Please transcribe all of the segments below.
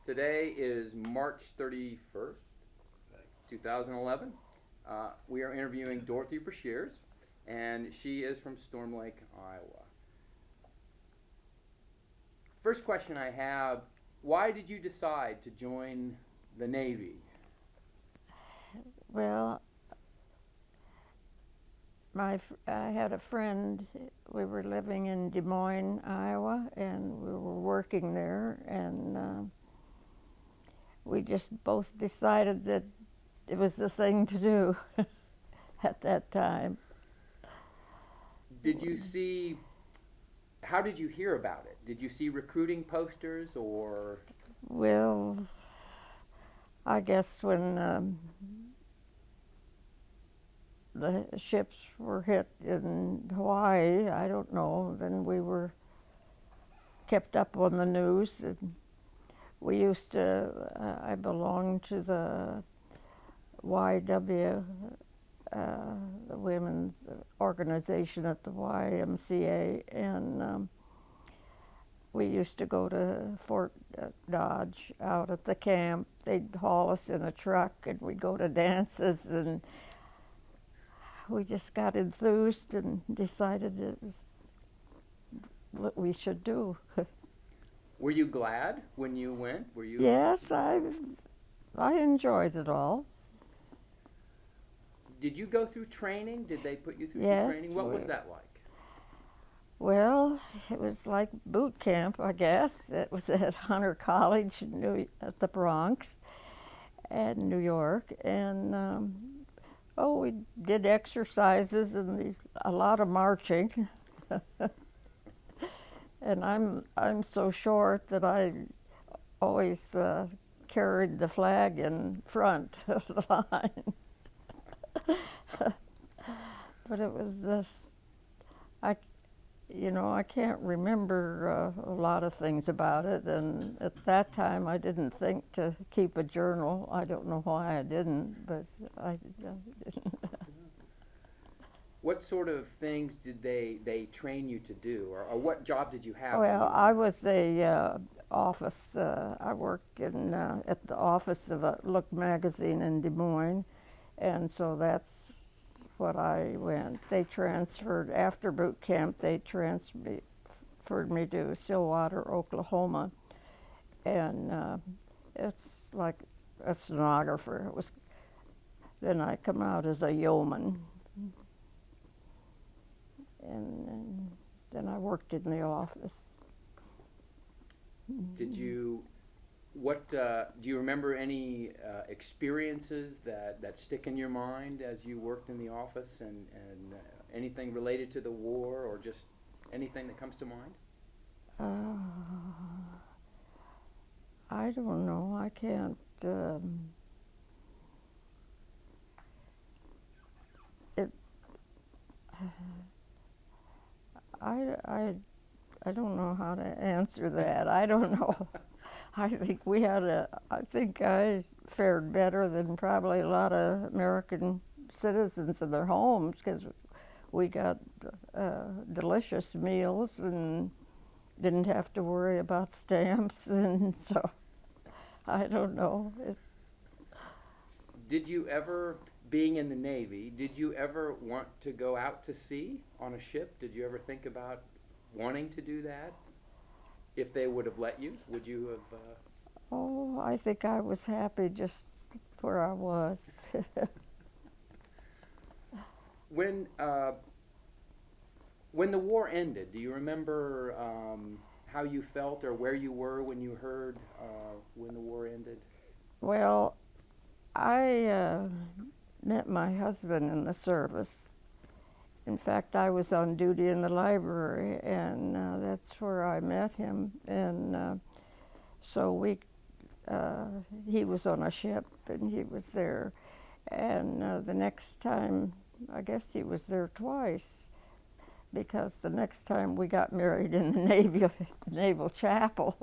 Today is March 31st, 2011. We are interviewing Dorothy Brashears, and she is from Storm Lake, Iowa. First question I have, why did you decide to join the Navy? Well, I had a friend. We were living in Des Moines, Iowa, and we were working there, and we just both decided that it was the thing to do at that time. Did you see, how did you hear about it? Did you see recruiting posters or? Well, I guess when the ships were hit in Hawaii, I don't know, then we were kept up on the news. And we used to, I belonged to the YW, the women's organization at the YMCA, and we used to go to Fort Dodge out at the camp. They'd haul us in a truck and we'd go to dances, and we just got enthused and decided it was what we should do. Were you glad when you went? Were you? Yes, I enjoyed it all. Did you go through training? Did they put you through Yes, some training? What was that like? Well, it was like boot camp, I guess. It was at Hunter College at the Bronx and New York, and we did exercises and a lot of marching. And I'm so short that I always carried the flag in front of the line. But it was this, I can't remember a lot of things about it, and at that time I didn't think to keep a journal. I don't know why I didn't, but I didn't. What sort of things did they train you to do, or what job did you have? Well, I was a office. I worked in at the office of a Look magazine in Des Moines, and so that's what I went. They transferred after boot camp. They transferred me to Stillwater, Oklahoma, and it's like a stenographer. It was. Then I come out as a yeoman. And then I worked in the office. Did you, do you remember any experiences that stick in your mind as you worked in the office, and anything related to the war, or just anything that comes to mind? I don't know. I can't. I don't know how to answer that. I don't know. I think I fared better than probably a lot of American citizens in their homes, because we got delicious meals and didn't have to worry about stamps, and so I don't know. Did you ever, being in the Navy, did you ever want to go out to sea on a ship? Did you ever think about wanting to do that? If they would have let you, would you have? Oh, I think I was happy just where I was. When the war ended, do you remember how you felt or where you were when you heard when the war ended? Well, I met my husband in the service. In fact, I was on duty in the library, and that's where I met him. And so he was on a ship, and he was there. And the next time, I guess he was there twice, because the next time we got married in the Naval Chapel.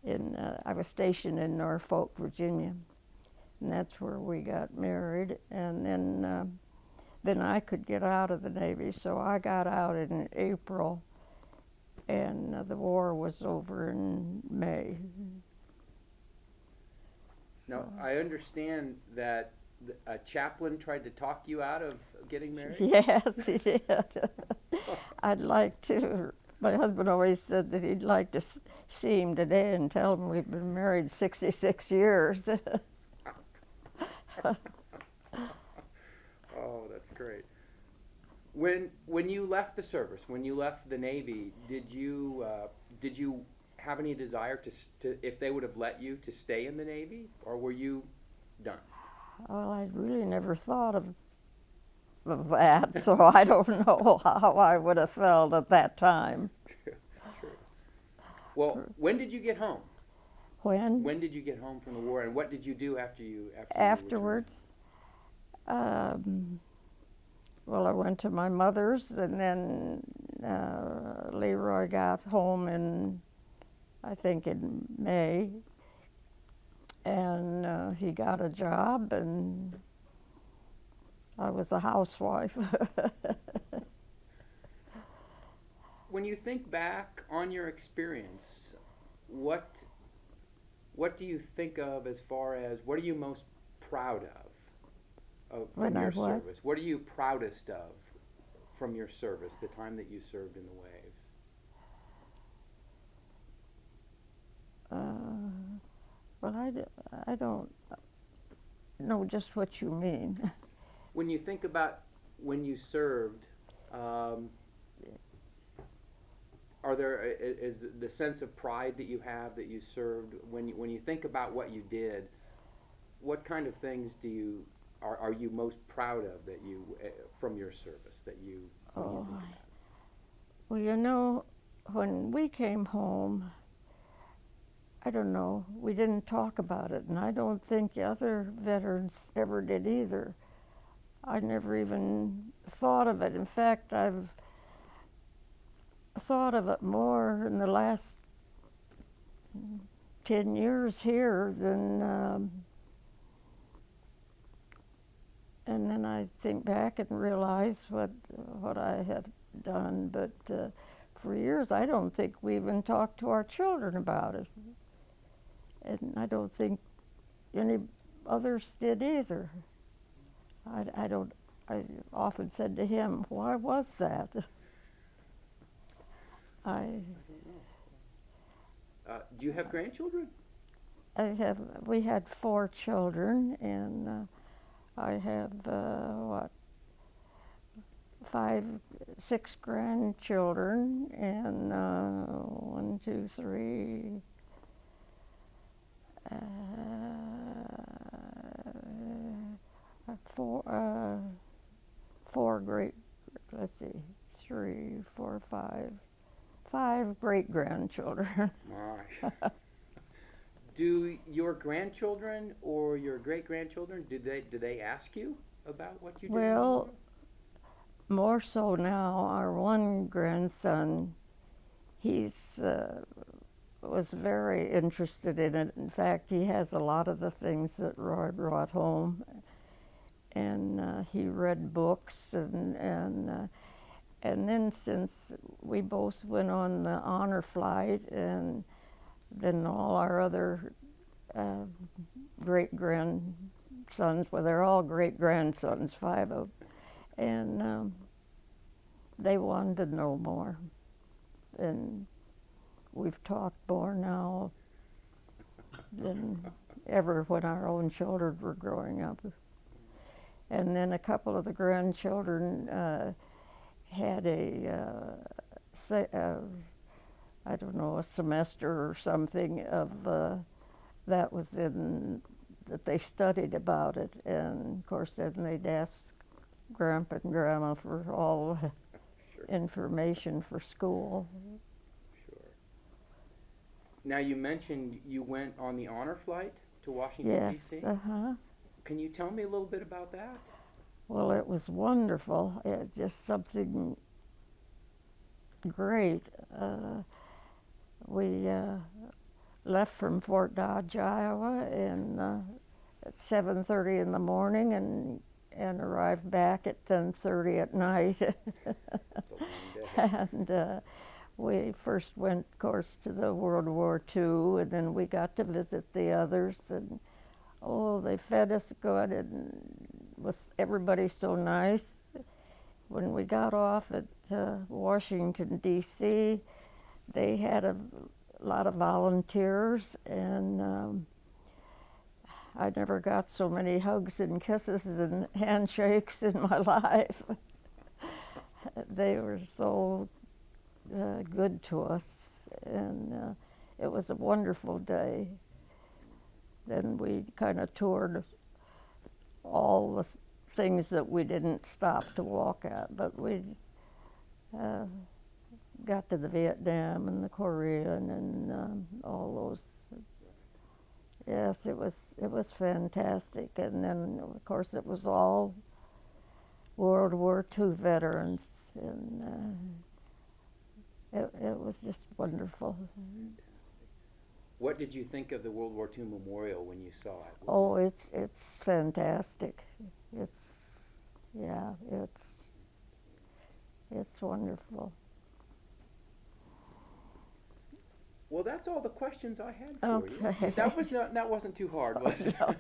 I was stationed in Norfolk, Virginia, and that's where we got married. And then I could get out of the Navy, so I got out in April, and the war was over in May. Now, I understand that a chaplain tried to talk you out of getting married? Yes, he did. I'd like to. My husband always said that he'd like to see him today and tell him we've been married 66 years. Oh, that's great. When you left the service, when you left the Navy, did you have any desire to if they would have let you to stay in the Navy, or were you done? Well, I really never thought of that, so I don't know how I would have felt at that time. True. Well, when did you get home? When? When did you get home from the war, and what did you do after you Afterwards, well, I went to my mother's, and then Leroy got home I think in May, and he got a job, and I was a housewife. When you think back on your experience, what do you think of as far as what are you most proud of from your service? What are you proudest of from your service, the time that you served in the waves? Well, I don't know just what you mean. When you think about when you served, are there is the sense of pride that you have that you served when you think about what you did? What kind of things are you most proud of that you from your service that you? Oh, well, you know, when we came home, I don't know, we didn't talk about it, and I don't think other veterans ever did either. I never even thought of it. In fact, I've thought of it more in the last 10 years here than, and then I think back and realize what I had done. But for years, I don't think we even talked to our children about it. And I don't think any others did either. I often said to him, why was that? Do you have grandchildren? We had 4 children, and I have, 6 grandchildren, and 1, 2, 3, 4 great, let's see, 3, 4, 5 great-grandchildren. My. Do your grandchildren or your great-grandchildren, do they ask you about what you did? Well, more so now. Our one grandson, was very interested in it. In fact, he has a lot of the things that Roy brought home, and he read books, and then since we both went on the honor flight, and then all our other great-grandsons, well, they're all great-grandsons, 5 of them, and they wanted to know more. And we've talked more now than ever when our own children were growing up. And then a couple of the grandchildren had I don't know, a semester or something of that they studied about it, and of course then they'd ask Grandpa and Grandma for all Sure. information for school. Sure. Now you mentioned you went on the honor flight to Washington, D.C. Yes, uh-huh. Can you tell me a little bit about that? Well, it was wonderful. Just something great. We left from Fort Dodge, Iowa, at 7:30 in the morning, and arrived back at 10:30 at night. It's a long day. And we first went, of course, to the World War II, and then we got to visit the others, and Oh, they fed us good and was everybody so nice. When we got off at Washington, D.C., they had a lot of volunteers, and I never got so many hugs and kisses and handshakes in my life. They were so good to us, and it was a wonderful day. Then we kind of toured all the things that we didn't stop to walk at, but we got to the Vietnam and the Korean and all those. Yes, it was fantastic, and then of course it was all World War II veterans, and it was just wonderful. What did you think of the World War II memorial when you saw it? Oh, it's fantastic. It's wonderful. Well, that's all the questions I had for Okay. you. That wasn't too hard, was it? No,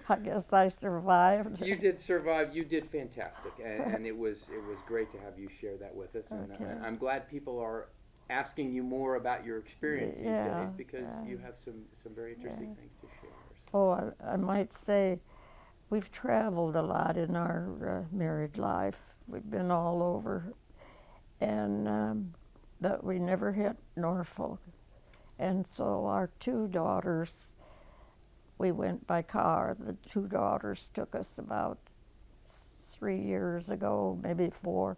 I guess I survived. You did survive. You did fantastic, and it was great to have you share that with us. And Okay. I'm glad people are asking you more about your experience these Yeah, days, because yeah. you have some very interesting Yeah. things to share. So. Oh, I might say we've traveled a lot in our married life. We've been all over, and but we never hit Norfolk. And so our two daughters, we went by car. The two daughters took us about 3 years ago, maybe 4,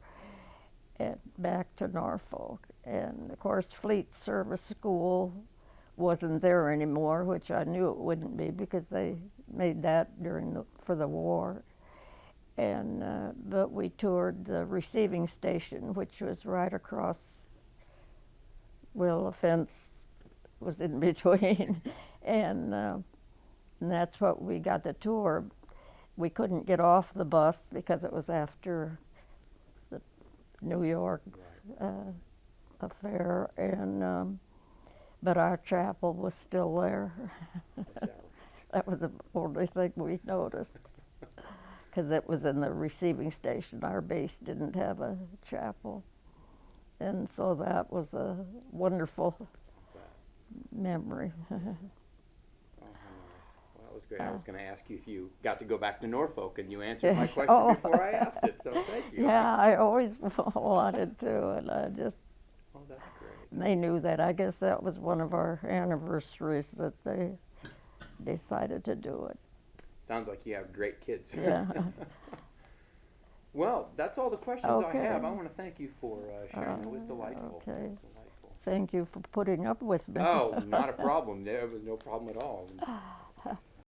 and back to Norfolk. And of course, Fleet Service School wasn't there anymore, which I knew it wouldn't be because they made that for the war. And but we toured the receiving station, which was right across. Well, a fence was in between, and that's what we got to tour. We couldn't get off the bus because it was after the New York affair, and but our chapel was still there. Is that right? That was the only thing we noticed, because it was in the receiving station. Our base didn't have a chapel, and so that was a wonderful memory. Oh, how nice. Well, that was great. I was going to ask you if you got to go back to Norfolk, and you answered my question Oh. before I asked it, so thank you. Yeah, I always wanted to, and I just, Oh, that's great. they knew that. I guess that was one of our anniversaries that they decided to do it. Sounds like you have great kids. Yeah. Well, that's all the questions I Okay. have. I want to thank you for sharing. It was delightful. Okay. It was delightful. Thank you for putting up with me. Oh, not a problem. There was no problem at all.